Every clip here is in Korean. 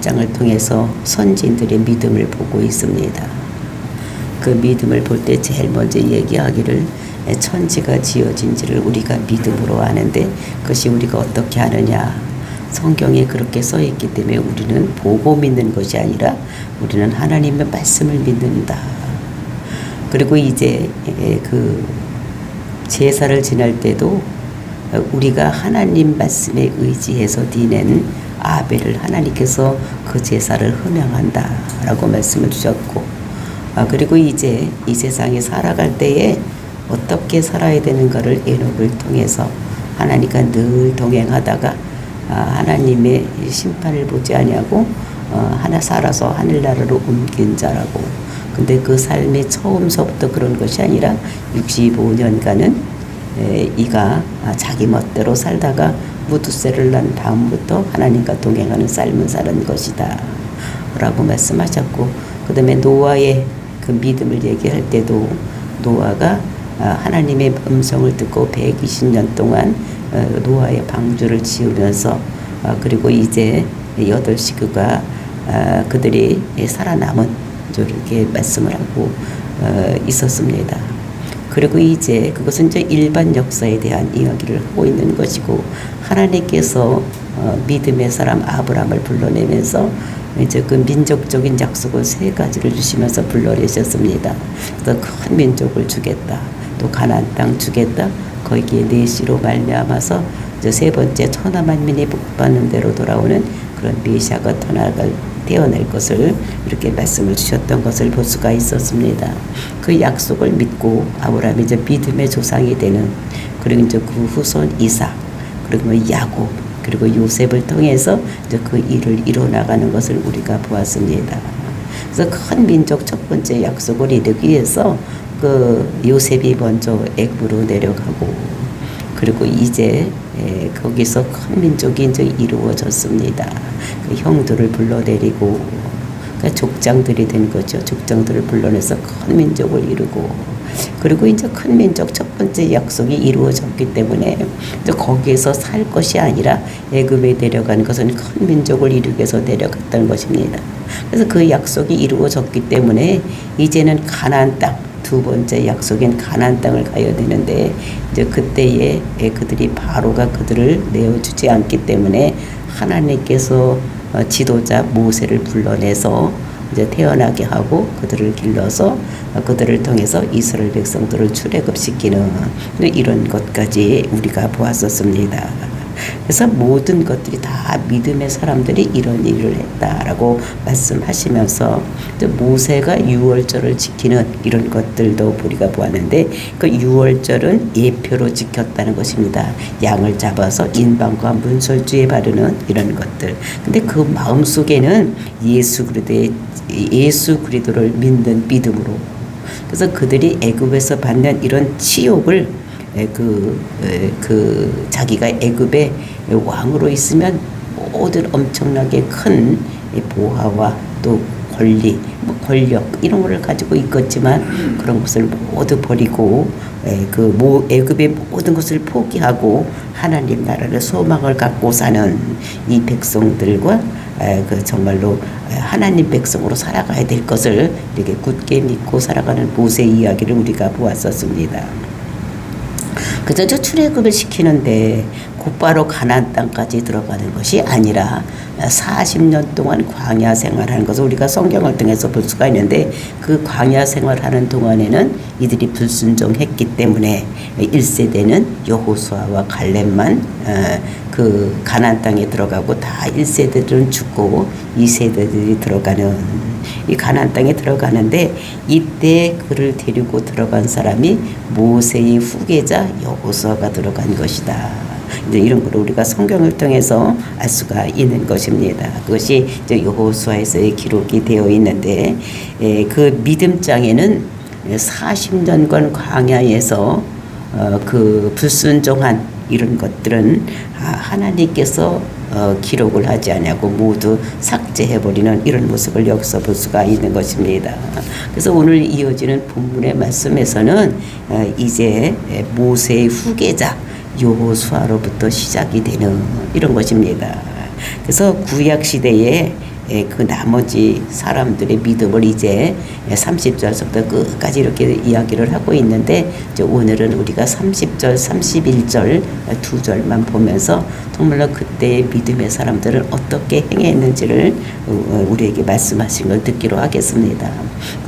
1장을 통해서 선지인들의 믿음을 보고 있습니다. 그 믿음을 볼 때 제일 먼저 얘기하기를 천지가 지어진지를 우리가 믿음으로 아는데 그것이 우리가 어떻게 아느냐. 성경에 그렇게 써 있기 때문에 우리는 보고 믿는 것이 아니라 우리는 하나님의 말씀을 믿는다. 그리고 이제 그 제사를 지낼 때도 우리가 하나님 말씀에 의지해서 드리는 아벨을 하나님께서 그 제사를 흠양한다 라고 말씀을 주셨고, 그리고 이제 이 세상에 살아갈 때에 어떻게 살아야 되는가를 에녹을 통해서 하나님과 늘 동행하다가 하나님의 심판을 보지 아니하고 하나 살아서 하늘나라로 옮긴 자라고. 근데 그 삶이 처음서부터 그런 것이 아니라 65년간은 이가 자기 멋대로 살다가 무두세를 난 다음부터 하나님과 동행하는 삶을 사는 것이다 라고 말씀하셨고, 그 다음에 노아의 그 믿음을 얘기할 때도 노아가 하나님의 음성을 듣고 120년 동안 노아의 방주를 지으면서 그리고 이제 8식구가 그들이 살아남은 이렇게 말씀을 하고 있었습니다. 그리고 이제 그것은 이제 일반 역사에 대한 이야기를 하고 있는 것이고, 하나님께서 믿음의 사람 아브라함을 불러내면서 이제 그 민족적인 약속을 3가지를 주시면서 불러내셨습니다. 그래서 큰 민족을 주겠다, 또 가나안 땅 주겠다, 거기에 내 씨로 말미암아서 이제 3번째 천하 만민이 복받는 대로 돌아오는 그런 메시아가 태어날 것을 이렇게 말씀을 주셨던 것을 볼 수가 있었습니다. 그 약속을 믿고 아브라함이 이제 믿음의 조상이 되는, 그리고 이제 그 후손 이삭, 그리고 야곱, 그리고 요셉을 통해서 이제 그 일을 이뤄나가는 것을 우리가 보았습니다. 그래서 큰 민족 첫 번째 약속을 이루기 위해서 그 요셉이 먼저 애굽으로 내려가고, 그리고 이제 거기서 큰 민족이 이제 이루어졌습니다. 그 형들을 불러내리고, 그러니까 족장들이 된 거죠. 족장들을 불러내서 큰 민족을 이루고, 그리고 이제 큰 민족 첫 번째 약속이 이루어졌기 때문에 이제 거기에서 살 것이 아니라 애굽에 내려가는 것은 큰 민족을 이루기 위해서 내려갔던 것입니다. 그래서 그 약속이 이루어졌기 때문에 이제는 가나안 땅, 2번째 약속인 가나안 땅을 가야 되는데, 이제 그때에 그들이 바로가 그들을 내어주지 않기 때문에 하나님께서 지도자 모세를 불러내서 이제 태어나게 하고 그들을 길러서 그들을 통해서 이스라엘 백성들을 출애굽시키는 이런 것까지 우리가 보았었습니다. 그래서 모든 것들이 다 믿음의 사람들이 이런 일을 했다라고 말씀하시면서 모세가 유월절을 지키는 이런 것들도 우리가 보았는데, 그 유월절은 예표로 지켰다는 것입니다. 양을 잡아서 인방과 문설주에 바르는 이런 것들. 근데 그 마음속에는 예수 그리스도를 믿는 믿음으로, 그래서 그들이 애굽에서 받는 이런 치욕을 자기가 애굽의 왕으로 있으면 모든 엄청나게 큰 보화와 또 권리, 권력 이런 것을 가지고 있겠지만 그런 것을 모두 버리고 애굽의 모든 것을 포기하고 하나님 나라를 소망을 갖고 사는 이 백성들과 정말로 하나님 백성으로 살아가야 될 것을 이렇게 굳게 믿고 살아가는 모세 이야기를 우리가 보았었습니다. 그저 출애굽을 시키는데 곧바로 가나안 땅까지 들어가는 것이 아니라 40년 동안 광야 생활하는 것을 우리가 성경을 통해서 볼 수가 있는데, 그 광야 생활하는 동안에는 이들이 불순종했기 때문에 1세대는 여호수아와 갈렙만 그 가나안 땅에 들어가고 다 1세대들은 죽고 2세대들이 들어가는 이 가나안 땅에 들어가는데, 이때 그를 데리고 들어간 사람이 모세의 후계자 여호수아가 들어간 것이다. 이제 이런 걸 우리가 성경을 통해서 알 수가 있는 것입니다. 그것이 이제 여호수아에서의 기록이 되어 있는데, 그 믿음장에는 40년간 광야에서 그 불순종한 이런 것들은 하나님께서 기록을 하지 않냐고 모두 삭제해버리는 이런 모습을 여기서 볼 수가 있는 것입니다. 그래서 오늘 이어지는 본문의 말씀에서는 이제 모세의 후계자 여호수아로부터 시작이 되는 이런 것입니다. 그래서 구약 시대에 그 나머지 사람들의 믿음을 이제 30절부터 끝까지 이렇게 이야기를 하고 있는데, 이제 오늘은 우리가 30절, 31절 두 절만 보면서 정말로 그때의 믿음의 사람들은 어떻게 행했는지를 우리에게 말씀하신 걸 듣기로 하겠습니다.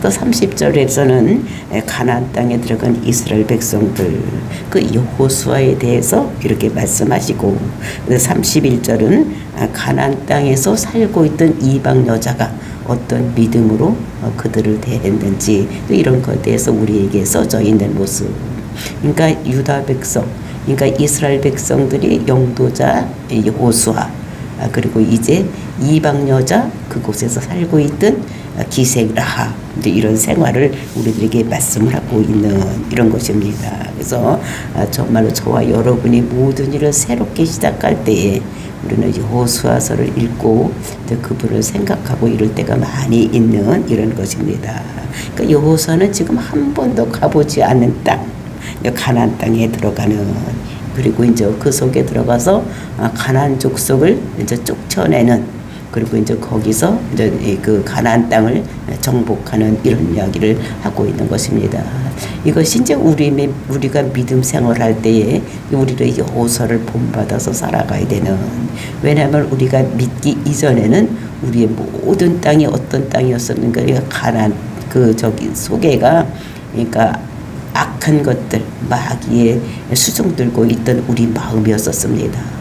또 30절에서는 가나안 땅에 들어간 이스라엘 백성들, 그 여호수아에 대해서 이렇게 말씀하시고, 31절은 가나안 땅에서 살고 있던 이방 여자가 어떤 믿음으로 그들을 대했는지, 또 이런 것에 대해서 우리에게 써져 있는 모습. 그러니까 유다 백성, 그러니까 이스라엘 백성들이 영도자 여호수아, 그리고 이제 이방 여자 그곳에서 살고 있던 기생 라합, 이런 생활을 우리들에게 말씀을 하고 있는 이런 것입니다. 그래서 정말로 저와 여러분이 모든 일을 새롭게 시작할 때에 우리는 여호수아서를 읽고 그분을 생각하고 이럴 때가 많이 있는 이런 것입니다. 그러니까 여호수아는 지금 한 번도 가보지 않은 땅, 가나안 땅에 들어가는, 그리고 이제 그 속에 들어가서 가나안 족속을 이제 쫓아내는, 그리고 이제 거기서 이제 그 가나안 땅을 정복하는 이런 이야기를 하고 있는 것입니다. 이것이 이제 우리가 믿음 생활할 때에 우리를 여호수아를 본받아서 살아가야 되는, 왜냐하면 우리가 믿기 이전에는 우리의 모든 땅이 어떤 땅이었었는가, 가나안 소개가, 그러니까 악한 것들, 마귀의 수종 들고 있던 우리 마음이었었습니다.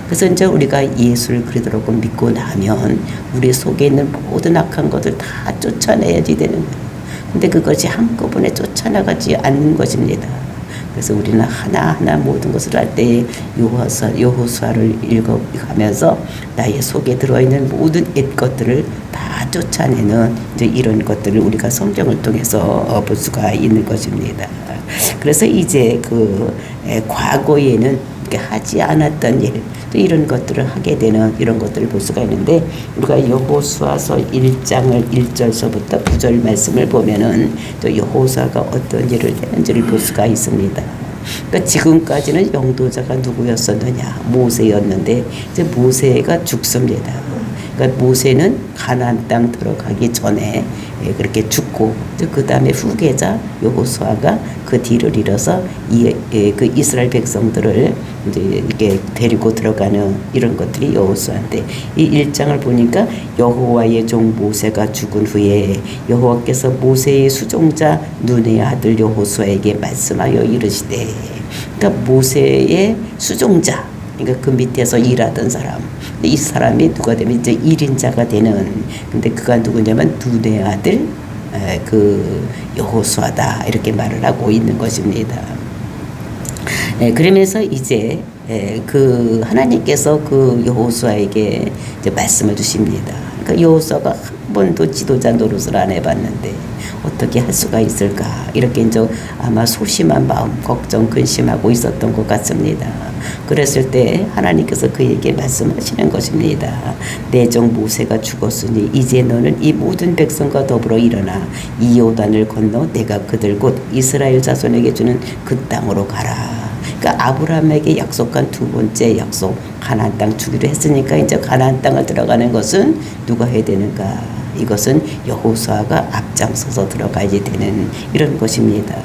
그래서 이제 우리가 예수를 그리스도로 믿고 나면 우리 속에 있는 모든 악한 것을 다 쫓아내야지 되는 거예요. 근데 그것이 한꺼번에 쫓아나가지 않는 것입니다. 그래서 우리는 하나하나 모든 것을 할 때 여호수아를 읽어가면서 나의 속에 들어있는 모든 옛 것들을 다 쫓아내는 이제 이런 것들을 우리가 성경을 통해서 볼 수가 있는 것입니다. 그래서 이제 과거에는 하지 않았던 일, 또 이런 것들을 하게 되는 이런 것들을 볼 수가 있는데, 우리가 여호수아서 1장을 1절서부터 9절 말씀을 보면은 또 여호수아가 어떤 일을 했는지를 볼 수가 있습니다. 그러니까 지금까지는 영도자가 누구였었느냐, 모세였는데 이제 모세가 죽습니다. 그러니까 모세는 가나안 땅 들어가기 전에 그렇게 죽고, 그 다음에 후계자 여호수아가 그 뒤를 이뤄서 그 이스라엘 백성들을 이제 이렇게 데리고 들어가는 이런 것들이 여호수아인데, 이 1장을 보니까 여호와의 종 모세가 죽은 후에 여호와께서 모세의 수종자 눈의 아들 여호수아에게 말씀하여 이르시되, 그러니까 모세의 수종자, 그러니까 그 밑에서 일하던 사람, 이 사람이 누가 되면 이제 1인자가 되는, 근데 그가 누구냐면 눈의 아들 그 여호수아다, 이렇게 말을 하고 있는 것입니다. 그러면서 이제 그 하나님께서 그 여호수아에게 이제 말씀을 주십니다. 그러니까 여호수아가 한 번도 지도자 노릇을 안 해봤는데 어떻게 할 수가 있을까, 이렇게 이제 아마 소심한 마음, 걱정, 근심하고 있었던 것 같습니다. 그랬을 때 하나님께서 그에게 말씀하시는 것입니다. 내 종 모세가 죽었으니 이제 너는 이 모든 백성과 더불어 일어나 이 요단을 건너 내가 그들 곧 이스라엘 자손에게 주는 그 땅으로 가라. 그러니까 아브라함에게 약속한 두 번째 약속, 가나안 땅 주기로 했으니까 이제 가나안 땅을 들어가는 것은 누가 해야 되는가? 이것은 여호수아가 앞장서서 들어가야 되는 이런 것입니다.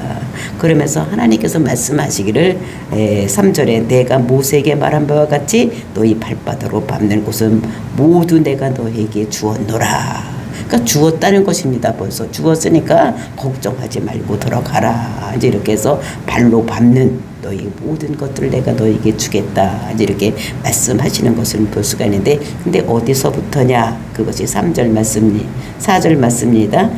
그러면서 하나님께서 말씀하시기를 3절에 내가 모세에게 말한 바와 같이 너희 발바닥으로 밟는 곳은 모두 내가 너에게 주었노라. 그러니까 주었다는 것입니다. 벌써 주었으니까 걱정하지 말고 들어가라. 이제 이렇게 해서 발로 밟는 너희 모든 것들을 내가 너에게 주겠다, 이제 이렇게 말씀하시는 것을 볼 수가 있는데, 근데 어디서부터냐? 그것이 3절 말씀이 4절 말씀입니다.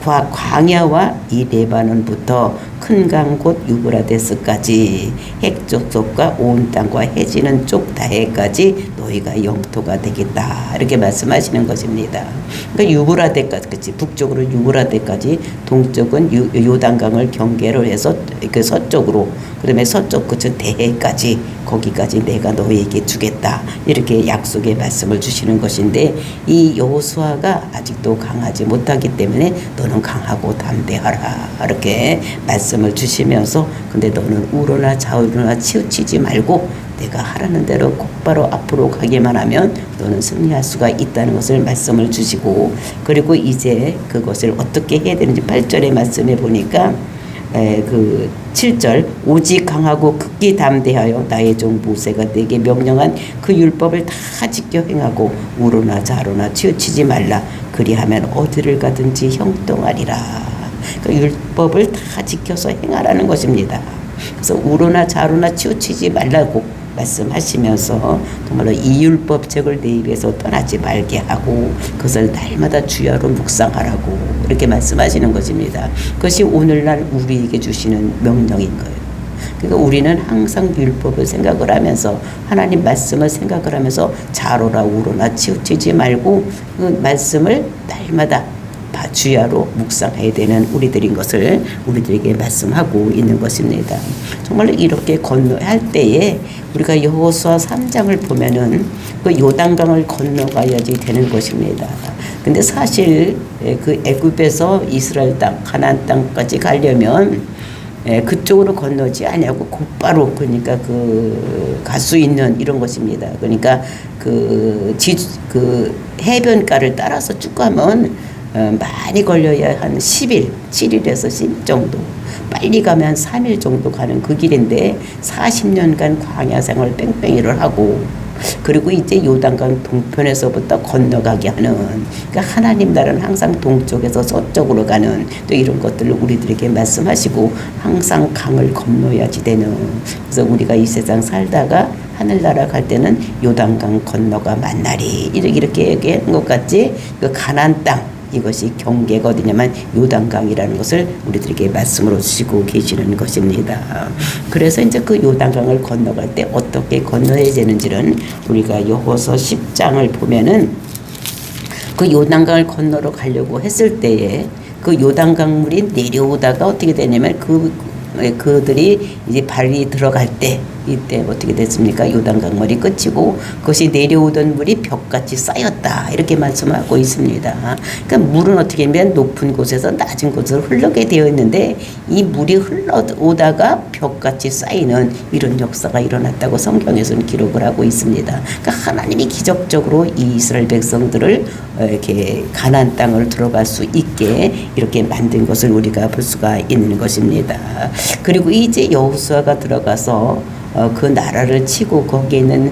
광야와 이 레바논부터 큰 강 곧 유브라데스까지 핵족속과 온 땅과 해지는 쪽 다해까지 너희가 영토가 되겠다, 이렇게 말씀하시는 것입니다. 그러니까 유브라데까지, 그치, 북쪽으로 유브라데까지, 동쪽은 요단강을 경계로 해서 그 서쪽으로, 그다음에 서쪽 끝은 대해까지, 거기까지 내가 너희에게 주겠다, 이렇게 약속의 말씀을 주시는 것인데, 이 여호수아가 아직도 강하지 못하기 때문에 너는 강하고 담대하라, 이렇게 말씀을 주시면서, 근데 너는 우로나 좌우로나 치우치지 말고 내가 하라는 대로 곧바로 앞으로 가기만 하면 너는 승리할 수가 있다는 것을 말씀을 주시고, 그리고 이제 그것을 어떻게 해야 되는지 8절의 말씀에 보니까 그 7절 오직 강하고 극기 담대하여 나의 종 모세가 내게 명령한 그 율법을 다 지켜 행하고 우로나 좌로나 치우치지 말라. 그리하면 어디를 가든지 형통하리라. 그 율법을 다 지켜서 행하라는 것입니다. 그래서 우로나 좌로나 치우치지 말라고 말씀하시면서 정말로 이 율법책을 내 입에서 떠나지 말게 하고 그것을 날마다 주야로 묵상하라고 이렇게 말씀하시는 것입니다. 그것이 오늘날 우리에게 주시는 명령인 거예요. 그러니까 우리는 항상 율법을 생각을 하면서 하나님 말씀을 생각을 하면서 좌로나 우로나 치우치지 말고 그 말씀을 날마다 주야로 묵상해야 되는 우리들인 것을 우리들에게 말씀하고 있는 것입니다. 정말로 이렇게 건너할 때에 우리가 여호수아 3장을 보면은 그 요단강을 건너가야지 되는 것입니다. 근데 사실 그 애굽에서 이스라엘 땅, 가나안 땅까지 가려면 그쪽으로 건너지 아니하고 곧바로 그러니까 그 갈 수 있는 이런 것입니다. 그러니까 그 해변가를 따라서 쭉 가면 많이 걸려야 한 10일, 7일에서 10일 정도, 빨리 가면 3일 정도 가는 그 길인데 40년간 광야 생활 뺑뺑이를 하고, 그리고 이제 요단강 동편에서부터 건너가게 하는, 그러니까 하나님 나라는 항상 동쪽에서 서쪽으로 가는 또 이런 것들을 우리들에게 말씀하시고 항상 강을 건너야지 되는, 그래서 우리가 이 세상 살다가 하늘나라 갈 때는 요단강 건너가 만나리 이렇게 얘기한 것 같지. 그 가나안 땅 이것이 경계가 어디냐면 요단강이라는 것을 우리들에게 말씀으로 주시고 계시는 것입니다. 그래서 이제 그 요단강을 건너갈 때 어떻게 건너야 되는지는 우리가 여호수아 10장을 보면은 그 요단강을 건너러 가려고 했을 때에 그 요단강 물이 내려오다가 어떻게 되냐면 그들이 이제 발이 들어갈 때 이때 어떻게 됐습니까? 요단강 물이 끝이고 그것이 내려오던 물이 벽같이 쌓였다 이렇게 말씀하고 있습니다. 그러니까 물은 어떻게 하면 높은 곳에서 낮은 곳으로 흐르게 되어 있는데 이 물이 흘러오다가 벽같이 쌓이는 이런 역사가 일어났다고 성경에서는 기록을 하고 있습니다. 그러니까 하나님이 기적적으로 이 이스라엘 백성들을 이렇게 가나안 땅을 들어갈 수 있게 이렇게 만든 것을 우리가 볼 수가 있는 것입니다. 그리고 이제 여호수아가 들어가서 그 나라를 치고 거기에 있는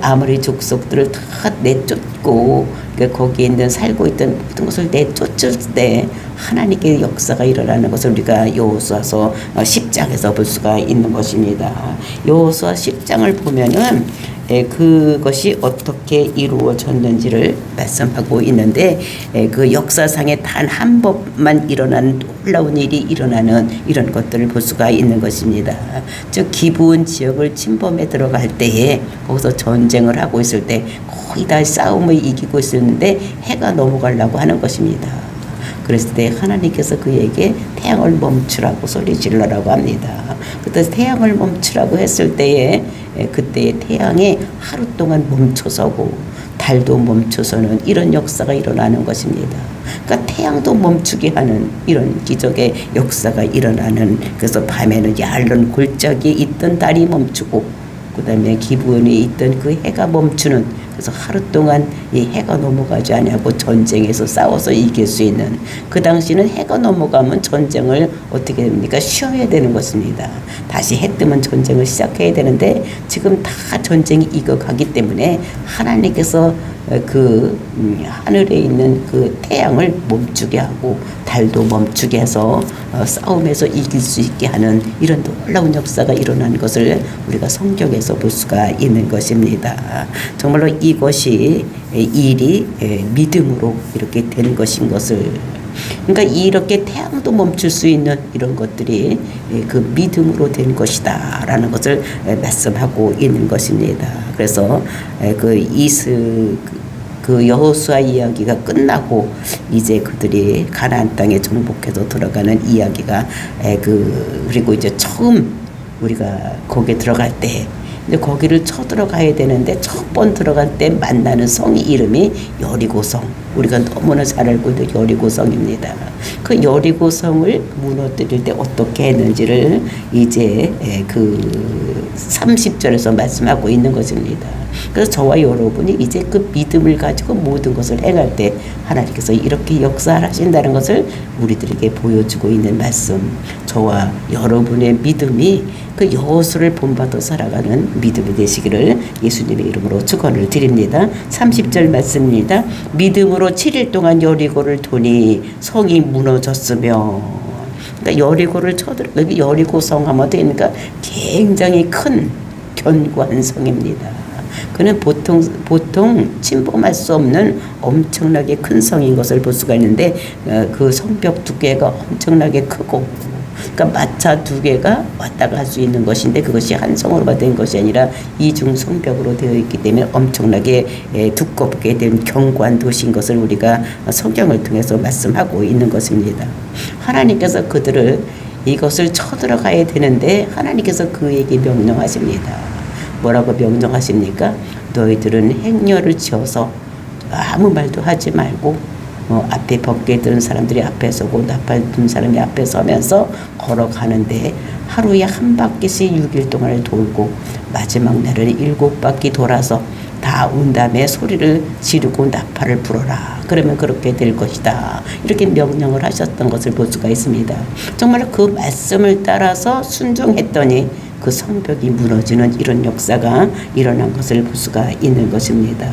아모리 족속들을 다 내쫓고 거기에 있는 살고 있던 모든 것을 내쫓을 때 하나님의 역사가 일어나는 것을 우리가 여호수아서 10장에서 볼 수가 있는 것입니다. 여호수아 10장을 보면은 그것이 어떻게 이루어졌는지를 말씀하고 있는데 그 역사상에 단 한 번만 일어난 놀라운 일이 일어나는 이런 것들을 볼 수가 있는 것입니다. 즉 기브온 지역을 침범해 들어갈 때에 거기서 전쟁을 하고 있을 때 거의 다 싸움을 이기고 있었는데 해가 넘어가려고 하는 것입니다. 그랬을 때 하나님께서 그에게 태양을 멈추라고 소리 질러라고 합니다. 그때 태양을 멈추라고 했을 때에 그때 태양이 하루 동안 멈춰서고 달도 멈춰서는 이런 역사가 일어나는 것입니다. 그러니까 태양도 멈추게 하는 이런 기적의 역사가 일어나는, 그래서 밤에는 얇은 골짜기에 있던 달이 멈추고 그 다음에 기브온에 있던 그 해가 멈추는, 그래서 하루 동안 이 해가 넘어가지 않냐고 전쟁에서 싸워서 이길 수 있는, 그 당시는 해가 넘어가면 전쟁을 어떻게 됩니까? 쉬어야 되는 것입니다. 다시 해 뜨면 전쟁을 시작해야 되는데 지금 다 전쟁이 익어가기 때문에 하나님께서 그 하늘에 있는 그 태양을 멈추게 하고 달도 멈추게 해서 싸움에서 이길 수 있게 하는 이런 놀라운 역사가 일어나는 것을 우리가 성경에서 볼 수가 있는 것입니다. 정말로 이것이 일이 믿음으로 이렇게 된 것인 것을, 그러니까 이렇게 태양도 멈출 수 있는 이런 것들이 그 믿음으로 된 것이다 라는 것을 말씀하고 있는 것입니다. 그래서 그 여호수아 이야기가 끝나고 이제 그들이 가나안 땅에 정복해서 들어가는 이야기가 그리고 이제 처음 우리가 거기에 들어갈 때 이제 거기를 쳐들어가야 되는데 첫 번 들어갈 때 만나는 성이 이름이 여리고성. 우리가 너무나 잘 알고 있는 여리고성입니다. 그 여리고성을 무너뜨릴 때 어떻게 했는지를 이제 그 30절에서 말씀하고 있는 것입니다. 그래서 저와 여러분이 이제 그 믿음을 가지고 모든 것을 행할 때 하나님께서 이렇게 역사하신다는 것을 우리들에게 보여주고 있는 말씀. 저와 여러분의 믿음이 그 여호수를 본받아 살아가는 믿음이 되시기를 예수님의 이름으로 축원을 드립니다. 30절 말씀입니다. 믿음으로 7일 동안 여리고를 도니 성이 무너졌으며, 그러니까 여리고를 쳐들어, 여리고성 하면 되니까 굉장히 큰 견고한 성입니다. 그는 보통 침범할 수 없는 엄청나게 큰 성인 것을 볼 수가 있는데, 그 성벽 두께가 엄청나게 크고, 그러니까 마차 두 개가 왔다가 할 수 있는 것인데 그것이 한 성으로가 된 것이 아니라 이중 성벽으로 되어 있기 때문에 엄청나게 두껍게 된 견고한 도시인 것을 우리가 성경을 통해서 말씀하고 있는 것입니다. 하나님께서 그들을 이것을 쳐들어가야 되는데 하나님께서 그에게 명령하십니다. 뭐라고 명령하십니까? 너희들은 행렬을 지어서 아무 말도 하지 말고 앞에 벗게 든 사람들이 앞에 서고 나팔 든 사람이 앞에 서면서 걸어가는데 하루에 한 바퀴씩 6일 동안을 돌고 마지막 날은 7바퀴 돌아서 다 온 다음에 소리를 지르고 나팔을 불어라. 그러면 그렇게 될 것이다. 이렇게 명령을 하셨던 것을 볼 수가 있습니다. 정말 그 말씀을 따라서 순종했더니 그 성벽이 무너지는 이런 역사가 일어난 것을 볼 수가 있는 것입니다.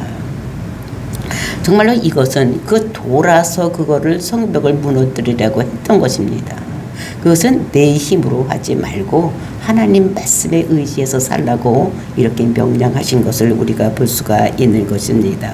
정말로 이것은 그 돌아서 그거를 성벽을 무너뜨리려고 했던 것입니다. 그것은 내 힘으로 하지 말고 하나님 말씀에 의지해서 살라고 이렇게 명령하신 것을 우리가 볼 수가 있는 것입니다.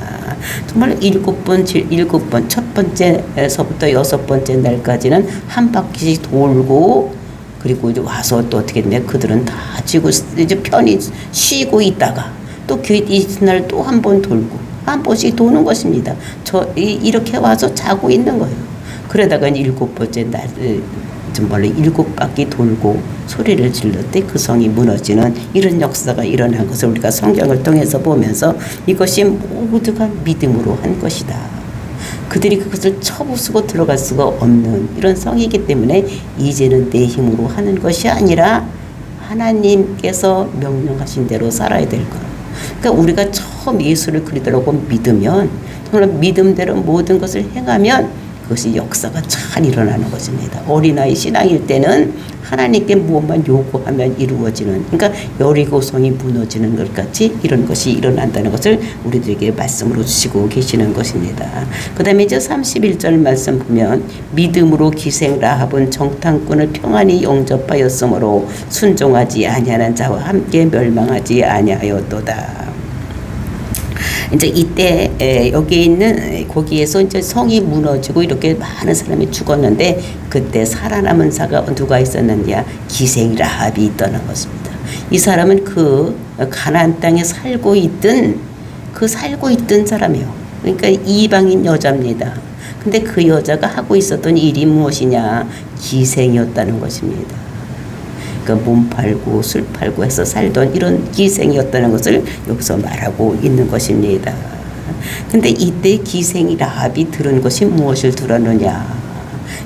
정말 7번, 첫 번째에서부터 6번째 날까지는 한 바퀴씩 돌고, 그리고 이제 와서 또 어떻게 되냐, 그들은 다 지고 이제 편히 쉬고 있다가 또 이튿날 또 한 번 돌고 한 번씩 도는 것입니다. 이렇게 와서 자고 있는 거예요. 그러다가 7번째 날, 정말로 7바퀴 돌고 소리를 질렀대 그 성이 무너지는 이런 역사가 일어난 것을 우리가 성경을 통해서 보면서 이것이 모두가 믿음으로 한 것이다. 그들이 그것을 쳐부수고 들어갈 수가 없는 이런 성이기 때문에 이제는 내 힘으로 하는 것이 아니라 하나님께서 명령하신 대로 살아야 될 것. 그러니까 우리가 처음 예수를 그리스도라고 믿으면, 정말 믿음대로 모든 것을 행하면 그것이 역사가 잘 일어나는 것입니다. 어린아이 신앙일 때는 하나님께 무엇만 요구하면 이루어지는, 그러니까 여리고성이 무너지는 것 같이 이런 것이 일어난다는 것을 우리들에게 말씀으로 주시고 계시는 것입니다. 그 다음에 이제 31절 말씀 보면 믿음으로 기생 라합은 정탐꾼을 평안히 영접하였으므로 순종하지 아니하는 자와 함께 멸망하지 아니하였도다. 이제 이때 여기 있는 거기에서 이제 성이 무너지고 이렇게 많은 사람이 죽었는데 그때 살아남은 자가 누가 있었느냐? 기생 라합이 있다는 것입니다. 이 사람은 그 가나안 땅에 살고 있던 사람이에요. 그러니까 이방인 여자입니다. 근데 그 여자가 하고 있었던 일이 무엇이냐? 기생이었다는 것입니다. 몸 팔고 술 팔고 해서 살던 이런 기생이었다는 것을 여기서 말하고 있는 것입니다. 근데 이때 기생이 라합이 들은 것이 무엇을 들었느냐?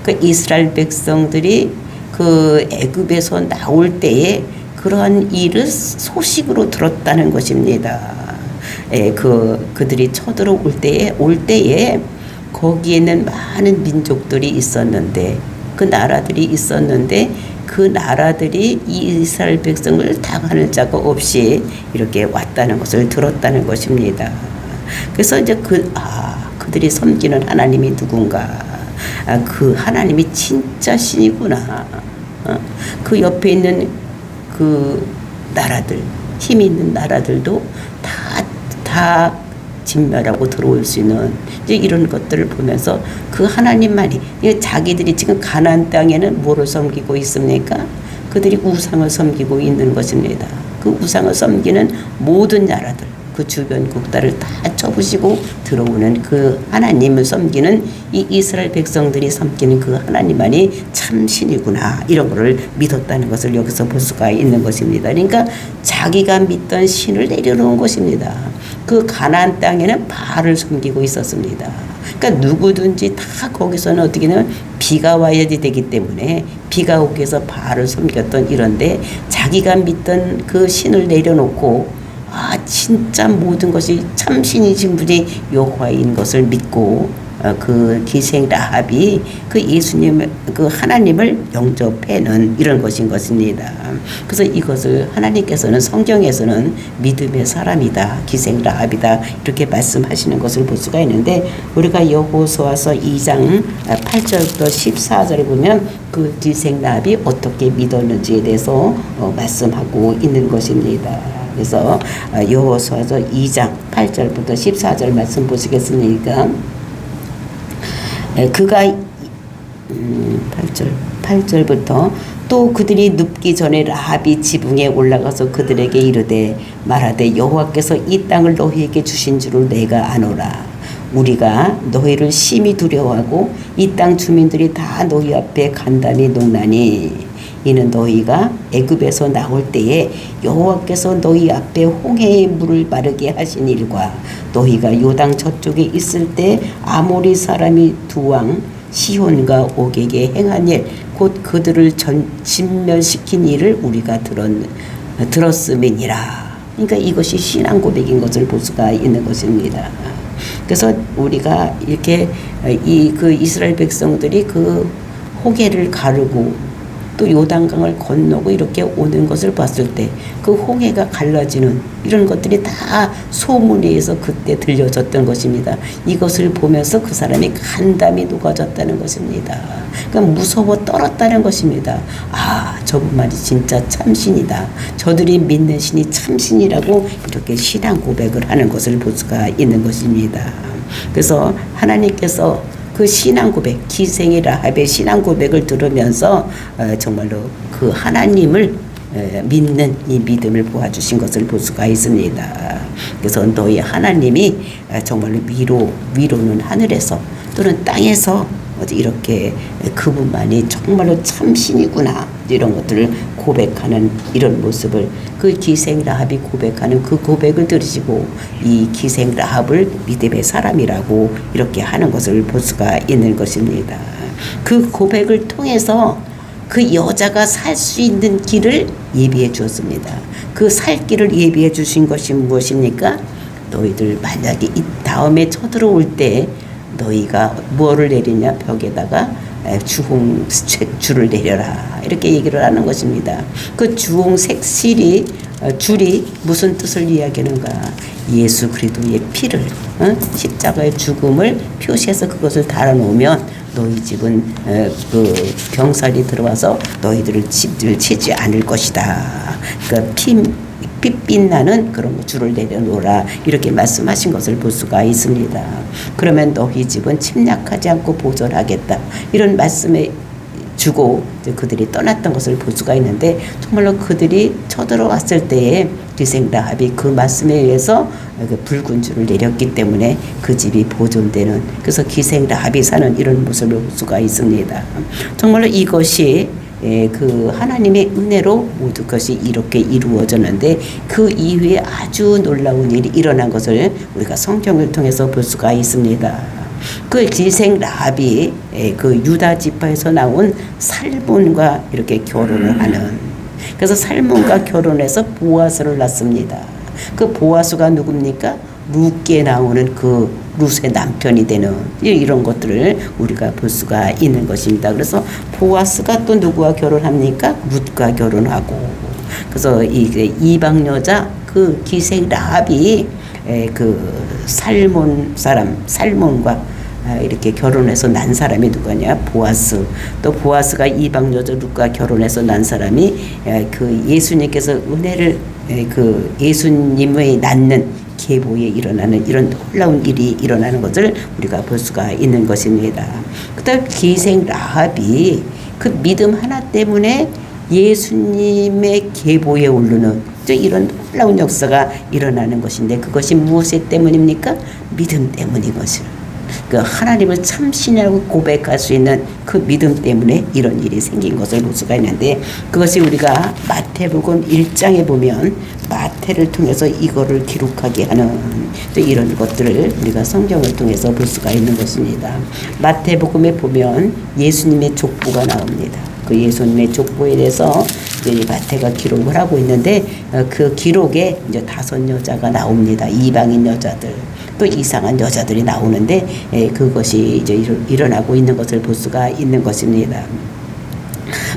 그 이스라엘 백성들이 그 애굽에서 나올 때에 그러한 일을 소식으로 들었다는 것입니다. 그들이 쳐들어올 때에 거기에는 많은 민족들이 있었는데 그 나라들이 있었는데 그 나라들이 이스라엘 백성을 당하는 자가 없이 이렇게 왔다는 것을 들었다는 것입니다. 그래서 이제 그들이 섬기는 하나님이 누군가? 그 하나님이 진짜 신이구나. 그 옆에 있는 그 나라들, 힘이 있는 나라들도 다 진멸하고 들어올 수 있는 이제 이런 것들을 보면서 그 하나님만이, 자기들이 지금 가나안 땅에는 뭐를 섬기고 있습니까? 그들이 우상을 섬기고 있는 것입니다. 그 우상을 섬기는 모든 나라들, 그 주변 국가를 다 쳐부시고 들어오는 그 하나님을 섬기는 이 이스라엘 백성들이 섬기는 그 하나님만이 참 신이구나, 이런 거를 믿었다는 것을 여기서 볼 수가 있는 것입니다. 그러니까 자기가 믿던 신을 내려놓은 것입니다. 그 그 가나안 땅에는 바알을 섬기고 있었습니다. 그러니까 누구든지 다 거기서는 어떻게는 비가 와야 되기 때문에 비가 오기 위해서 바알을 섬겼던 이런데 자기가 믿던 그 신을 내려놓고 진짜 모든 것이 참신이신 분이 여호와인 것을 믿고 그 기생 라합이 그 예수님 그 하나님을 영접해는 이런 것입니다. 그래서 이것을 하나님께서는 성경에서는 믿음의 사람이다, 기생 라합이다 이렇게 말씀하시는 것을 볼 수가 있는데 우리가 여호수아서 2장 8절부터 14절에 보면 그 기생 라합이 어떻게 믿었는지에 대해서 말씀하고 있는 것입니다. 그래서 여호수아서 2장 8절부터 14절 말씀 보시겠습니까? 그가 8절부터 또 그들이 눕기 전에 라합이 지붕에 올라가서 그들에게 이르되 말하되 여호와께서 이 땅을 너희에게 주신 줄을 내가 아노라. 우리가 너희를 심히 두려워하고 이 땅 주민들이 다 너희 앞에 간담이 녹나니 이는 너희가 애굽에서 나올 때에 여호와께서 너희 앞에 홍해의 물을 마르게 하신 일과 너희가 요당 저쪽에 있을 때 아모리 사람이 두 왕 시혼과 옥에게 행한 일 곧 그들을 진멸시킨 일을 우리가 들었음이니라. 그러니까 이것이 신앙 고백인 것을 볼 수가 있는 것입니다. 그래서 우리가 이렇게 그 이스라엘 백성들이 그 홍해를 가르고 또 요단강을 건너고 이렇게 오는 것을 봤을 때 그 홍해가 갈라지는 이런 것들이 다 소문에 의해서 그때 들려졌던 것입니다. 이것을 보면서 그 사람이 간담이 녹아졌다는 것입니다. 그러니까 무서워 떨었다는 것입니다. 저분만이 진짜 참신이다. 저들이 믿는 신이 참신이라고 이렇게 신앙 고백을 하는 것을 볼 수가 있는 것입니다. 그래서 하나님께서 그 신앙 고백, 기생의 라합의 신앙 고백을 들으면서 정말로 그 하나님을 믿는 이 믿음을 보아주신 것을 볼 수가 있습니다. 그래서 너희 하나님이 정말로 위로는 하늘에서 또는 땅에서 이렇게 그분만이 정말로 참신이구나 이런 것들을 고백하는 이런 모습을 그 기생 라합이 고백하는 그 고백을 들으시고 이 기생 라합을 믿음의 사람이라고 이렇게 하는 것을 볼 수가 있는 것입니다. 그 고백을 통해서 그 여자가 살 수 있는 길을 예비해 주었습니다. 그 살 길을 예비해 주신 것이 무엇입니까? 너희들 만약에 이 다음에 쳐들어올 때 너희가 뭐를 내리냐? 벽에다가 주홍색 줄을 내려라 이렇게 얘기를 하는 것입니다. 그 주홍색 줄이 무슨 뜻을 이야기하는가? 예수 그리스도의 피를 십자가의 죽음을 표시해서 그것을 달아놓으면 너희 집은 그 병살이 들어와서 너희들을 집을 치지 않을 것이다. 그러니까 빛 나는 그런 줄을 내려놓으라 이렇게 말씀하신 것을 볼 수가 있습니다. 그러면 너희 집은 침략하지 않고 보존하겠다 이런 말씀에 주고 그들이 떠났던 것을 볼 수가 있는데 정말로 그들이 쳐들어왔을 때에 기생 라합이 그 말씀에 의해서 그 붉은 줄을 내렸기 때문에 그 집이 보존되는 그래서 기생 라합이 사는 이런 모습을 볼 수가 있습니다. 정말로 이것이 그 하나님의 은혜로 모든 것이 이렇게 이루어졌는데 그 이후에 아주 놀라운 일이 일어난 것을 우리가 성경을 통해서 볼 수가 있습니다. 그 기생 라합이 그 유다 지파에서 나온 살몬과 이렇게 결혼을 하는 그래서 살몬과 결혼해서 보아스를 낳습니다. 그 보아스가 누굽니까? 룻게 나오는 그 룻의 남편이 되는 이런 것들을 우리가 볼 수가 있는 것입니다. 그래서 보아스가 또 누구와 결혼합니까? 룻과 결혼하고 그래서 이방 여자 그 기생 라합이 그 살몬과 이렇게 결혼해서 난 사람이 누구냐? 보아스. 또 보아스가 이방 여자 룻과 결혼해서 난 사람이 그 예수님께서 은혜를 그 예수님의 낳는 계보에 일어나는 이런 놀라운 일이 일어나는 것을 우리가 볼 수가 있는 것입니다. 그다음 기생 라합이 그 믿음 하나 때문에 예수님의 계보에 오르는 이런 놀라운 역사가 일어나는 것인데 그것이 무엇 때문입니까? 믿음 때문인 것을. 그 하나님을 참신이라고 고백할 수 있는 그 믿음 때문에 이런 일이 생긴 것을 볼 수가 있는데, 그것이 우리가 마태복음 1장에 보면 마태를 통해서 이거를 기록하게 하는 또 이런 것들을 우리가 성경을 통해서 볼 수가 있는 것입니다. 마태복음에 보면 예수님의 족보가 나옵니다. 그 예수님의 족보에 대해서 이제 마태가 기록을 하고 있는데, 그 기록에 이제 5 여자가 나옵니다. 이방인 여자들, 또 이상한 여자들이 나오는데, 그것이 이제 일어나고 있는 것을 볼 수가 있는 것입니다.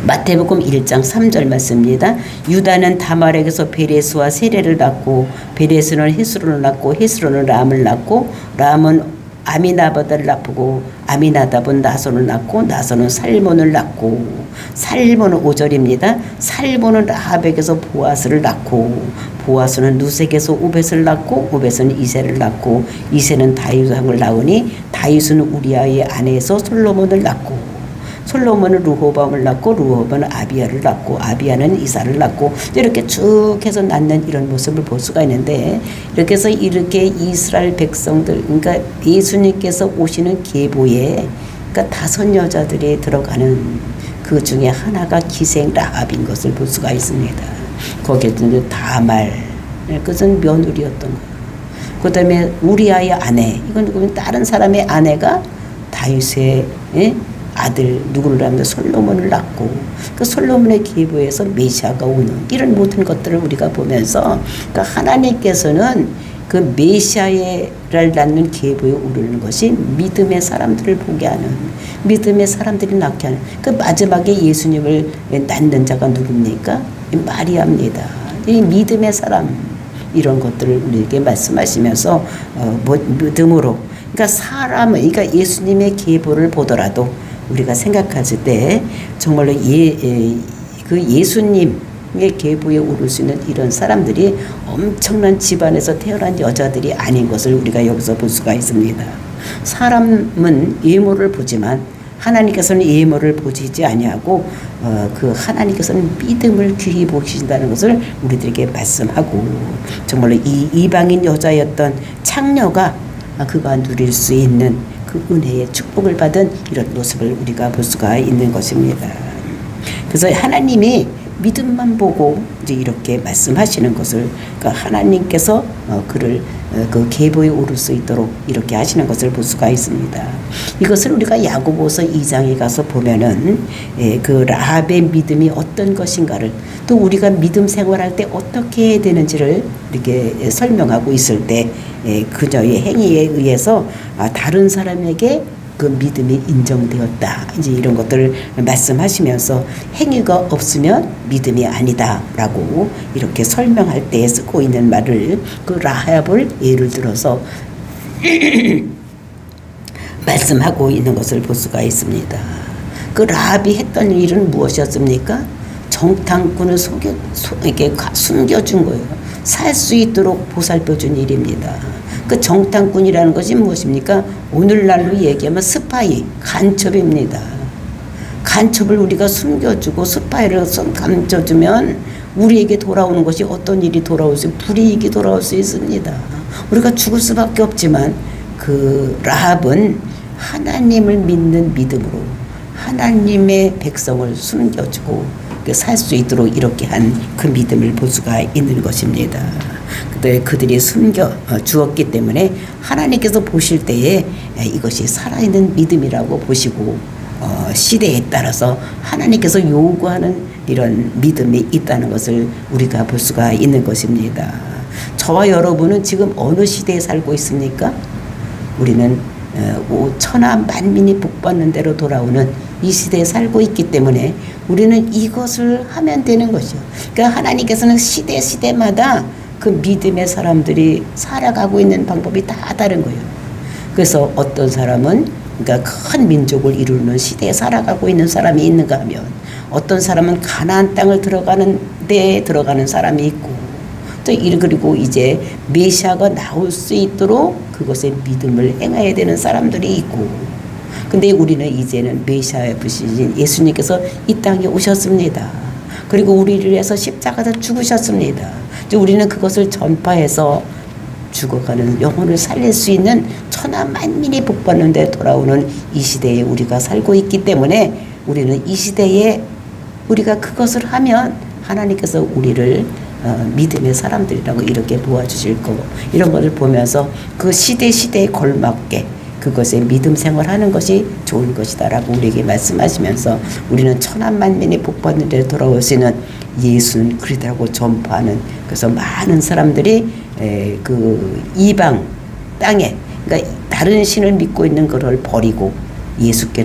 마태복음 1장 3절 말씀입니다. 유다는 다말에게서 베레스와 세레를 낳고, 베레스는 헤스론을 낳고, 헤스론은 람을 낳고, 람은 아미나바다를 낳고, 아미나답은 나손을 낳고, 나손은 살몬을 낳고, 살몬은 5절입니다. 살몬은 라합에게서 보아스를 낳고, 보아스는 누색에서 오벳을 낳고, 오벳은 이새를 낳고, 이새는 다윗왕을 낳으니 다윗은 우리아의 아내에서 솔로몬을 낳고, 솔로몬은 르호밤을 낳고, 르호밤은 아비야를 낳고, 아비야는 이사를 낳고, 이렇게 쭉 해서 낳는 이런 모습을 볼 수가 있는데, 이렇게 해서 이렇게 이스라엘 백성들, 그러니까 예수님께서 오시는 계보에 그러니까 5 여자들이 들어가는 그 중에 하나가 기생 라합인 것을 볼 수가 있습니다. 거기에는 다말, 그것은 며느리였던 거예요. 그 다음에 우리아의 아내, 이건 다른 사람의 아내가 다윗의 아들 누구를 하면 솔로몬을 낳고, 그 솔로몬의 계보에서 메시아가 오는 이런 모든 것들을 우리가 보면서, 그러니까 하나님께서는 그 메시아를 낳는 계보에 오르는 것이 믿음의 사람들을 보게 하는, 믿음의 사람들이 낳게 하는, 그 마지막에 예수님을 낳는 자가 누굽니까? 마리아입니다. 이 믿음의 사람, 이런 것들을 우리에게 말씀하시면서 믿음으로, 그러니까 사람을, 그러니까 예수님의 계보를 보더라도 우리가 생각했을 때 정말로 그 예수님의 계보에 오를 수 있는 이런 사람들이 엄청난 집안에서 태어난 여자들이 아닌 것을 우리가 여기서 볼 수가 있습니다. 사람은 외모를 보지만 하나님께서는 외모를 보시지 아니하고 그 하나님께서는 믿음을 귀히 보신다는 것을 우리들에게 말씀하고, 정말로 이 이방인 여자였던 창녀가 그가 누릴 수 있는 그 은혜의 축복을 받은 이런 모습을 우리가 볼 수가 있는 것입니다. 그래서 하나님이 믿음만 보고 이제 이렇게 말씀하시는 것을, 그러니까 하나님께서 그를 그 계보에 오를 수 있도록 이렇게 하시는 것을 볼 수가 있습니다. 이것을 우리가 야고보서 2장에 가서 보면은 그 라합의 믿음이 어떤 것인가를, 또 우리가 믿음 생활할 때 어떻게 해야 되는지를 이렇게 설명하고 있을 때 그녀의 행위에 의해서 다른 사람에게 그 믿음이 인정되었다, 이제 이런 것들을 말씀하시면서 행위가 없으면 믿음이 아니다라고 이렇게 설명할 때 쓰고 있는 말을, 그 라합을 예를 들어서 말씀하고 있는 것을 볼 수가 있습니다. 그 라합이 했던 일은 무엇이었습니까? 정탐꾼을 이렇게 숨겨준 거예요. 살 수 있도록 보살펴준 일입니다. 그 정탐꾼이라는 것이 무엇입니까? 오늘날로 얘기하면 스파이, 간첩입니다. 간첩을 우리가 숨겨주고 스파이를 감춰주면 우리에게 돌아오는 것이 어떤 일이 돌아올 수, 불이익이 돌아올 수 있습니다. 우리가 죽을 수밖에 없지만 그 라합은 하나님을 믿는 믿음으로 하나님의 백성을 숨겨주고 살 수 있도록 이렇게 한 그 믿음을 볼 수가 있는 것입니다. 그들이 숨겨 주었기 때문에 하나님께서 보실 때에 이것이 살아있는 믿음이라고 보시고, 시대에 따라서 하나님께서 요구하는 이런 믿음이 있다는 것을 우리가 볼 수가 있는 것입니다. 저와 여러분은 지금 어느 시대에 살고 있습니까? 우리는 천하 만민이 복받는 대로 돌아오는 이 시대에 살고 있기 때문에 우리는 이것을 하면 되는 것이요. 그러니까 하나님께서는 시대마다 그 믿음의 사람들이 살아가고 있는 방법이 다 다른 거예요. 그래서 어떤 사람은, 그러니까 큰 민족을 이루는 시대에 살아가고 있는 사람이 있는가 하면, 어떤 사람은 가나안 땅을 들어가는 데에 들어가는 사람이 있고, 또 그리고 이제 메시아가 나올 수 있도록 그것에 믿음을 행해야 되는 사람들이 있고, 근데 우리는 이제는 메시아의 부신 예수님께서 이 땅에 오셨습니다. 그리고 우리를 위해서 십자가에서 죽으셨습니다. 우리는 그것을 전파해서 죽어가는 영혼을 살릴 수 있는 천하 만민이 복받는 데 돌아오는 이 시대에 우리가 살고 있기 때문에 우리는 이 시대에 우리가 그것을 하면 하나님께서 우리를 믿음의 사람들이라고 이렇게 도와주실 거, 이런 것을 보면서 그 시대에 걸맞게 그것에 믿음 생활하는 것이 좋은 것이다라고 우리에게 말씀하시면서 우리는 천한만민이 복받는 데 돌아오시는 예수는 그리스도라고 전파하는, 그래서 많은 사람들이 그 이방 땅에, 그러니까 다른 신을 믿고 있는 것을 버리고 예수께로